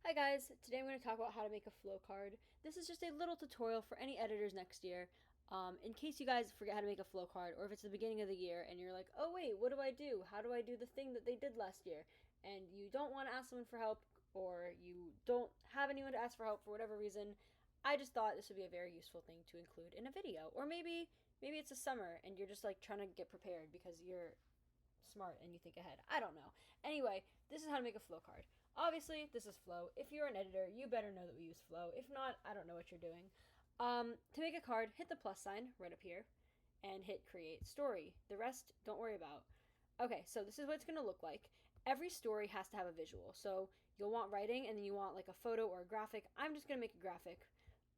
Hi guys, today I'm going to talk about how to make a flow card. This is just a little tutorial for any editors next year. In case you guys forget how to make a flow card, or if it's the beginning of the year and you're like, oh wait, what do I do? How do I do the thing that they did last year? And you don't want to ask someone for help, or you don't have anyone to ask for help for whatever reason, I just thought this would be a very useful thing to include in a video. Or maybe it's a summer and you're just like trying to get prepared because you're smart and you think ahead. I don't know. Anyway, this is how to make a flow card. Obviously, this is Flow. If you're an editor, you better know that we use Flow. If not, I don't know what you're doing. To make a card, hit the plus sign right up here and hit create story. The rest, don't worry about. Okay, so this is what it's going to look like. Every story has to have a visual. So you'll want writing and then you want like a photo or a graphic. I'm just going to make a graphic.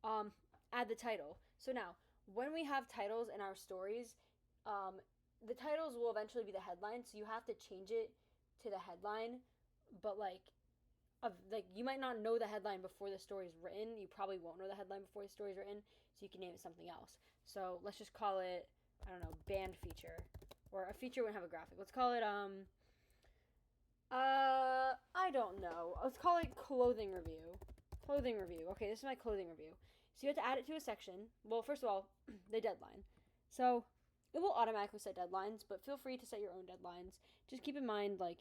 Add the title. So now, when we have titles in our stories, the titles will eventually be the headline, so you have to change it to the headline, but you might not know the headline before the story is written. You probably won't know the headline before the story is written, so you can name it something else. So let's just call it, I don't know, band feature, or a feature wouldn't have a graphic. Let's call it I don't know. Let's call it clothing review. Clothing review. Okay, this is my clothing review. So you have to add it to a section. Well, first of all, the deadline. So it will automatically set deadlines, but feel free to set your own deadlines. Just keep in mind, like,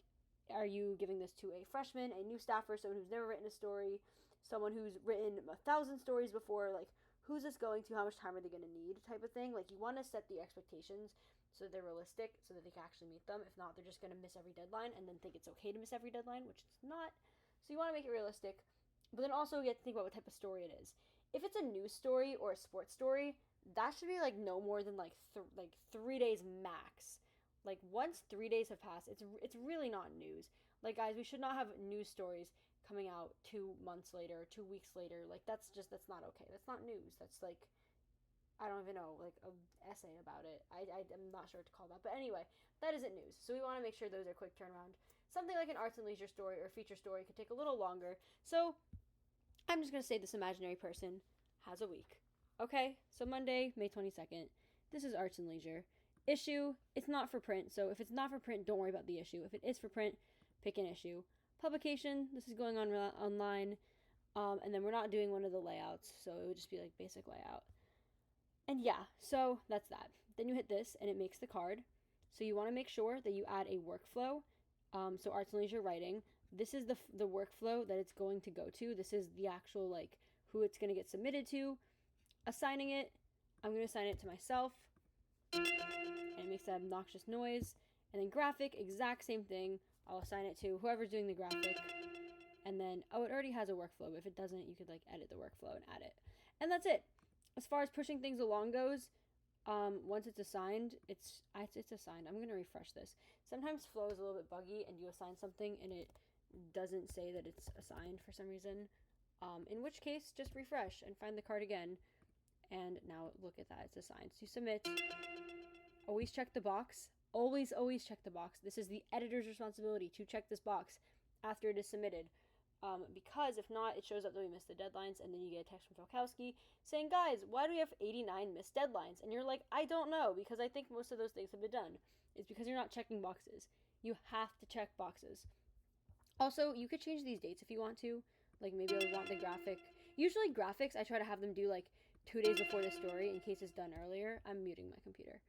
are you giving this to a freshman, a new staffer, someone who's never written a story, someone who's written 1,000 stories before? Like, who's this going to? How much time are they going to need? Type of thing. Like, you want to set the expectations so they're realistic, so that they can actually meet them. If not, they're just going to miss every deadline and then think it's okay to miss every deadline, which it's not. So you want to make it realistic, but then also you have to think about what type of story it is. If it's a news story or a sports story, that should be like no more than like 3 days max. Like once 3 days have passed, it's really not news. Like guys, we should not have news stories coming out 2 months later, 2 weeks later. Like that's not okay. That's not news. That's like, I don't even know, like a essay about it. I'm not sure what to call that. But anyway, that isn't news. So we want to make sure those are quick turnaround. Something like an arts and leisure story or a feature story could take a little longer. So I'm just going to say this imaginary person has a week. Okay, so Monday, May 22nd. This is arts and leisure. Issue, it's not for print. So if it's not for print, don't worry about the issue. If it is for print, pick an issue. Publication, this is going on online. And then we're not doing one of the layouts. So it would just be like basic layout. And yeah, so that's that. Then you hit this and it makes the card. So you want to make sure that you add a workflow. So arts and leisure writing. This is the workflow that it's going to go to. This is the actual like who it's going to get submitted to. Assigning it, I'm going to assign it to myself. And it makes that obnoxious noise. And then graphic, exact same thing. I'll assign it to whoever's doing the graphic. And then, oh, it already has a workflow. But if it doesn't, you could like edit the workflow and add it. And that's it. As far as pushing things along goes, once it's assigned, it's assigned. I'm going to refresh this. Sometimes Flow is a little bit buggy and you assign something and it doesn't say that it's assigned for some reason. In which case, just refresh and find the card again. And now look at that, it's assigned. So you submit. Always check the box. Always check the box. This is the editor's responsibility to check this box after it is submitted. Because if not, it shows up that we missed the deadlines, and then you get a text from Falkowski saying, guys, why do we have 89 missed deadlines? And you're like, I don't know, because I think most of those things have been done. It's because you're not checking boxes. You have to check boxes. Also, you could change these dates if you want to. Like maybe I would want the graphic. Usually graphics, I try to have them do like 2 days before the story in case it's done earlier. I'm muting my computer.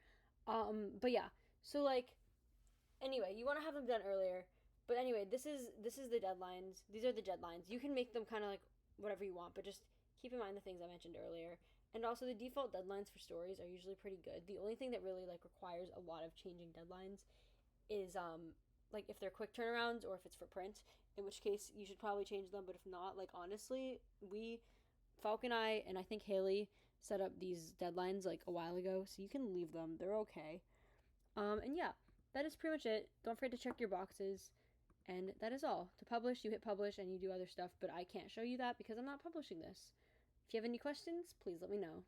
But yeah, so like, anyway, you want to have them done earlier. But anyway, this is the deadlines. These are the deadlines. You can make them kind of like whatever you want, but just keep in mind the things I mentioned earlier. And also the default deadlines for stories are usually pretty good. The only thing that really like requires a lot of changing deadlines is like if they're quick turnarounds or if it's for print, in which case you should probably change them. But if not, like honestly, Falk and I think Haley set up these deadlines like a while ago, so you can leave them. They're okay. And yeah, that is pretty much it. Don't forget to check your boxes. And that is all. To publish, you hit publish and you do other stuff, but I can't show you that because I'm not publishing this. If you have any questions, please let me know.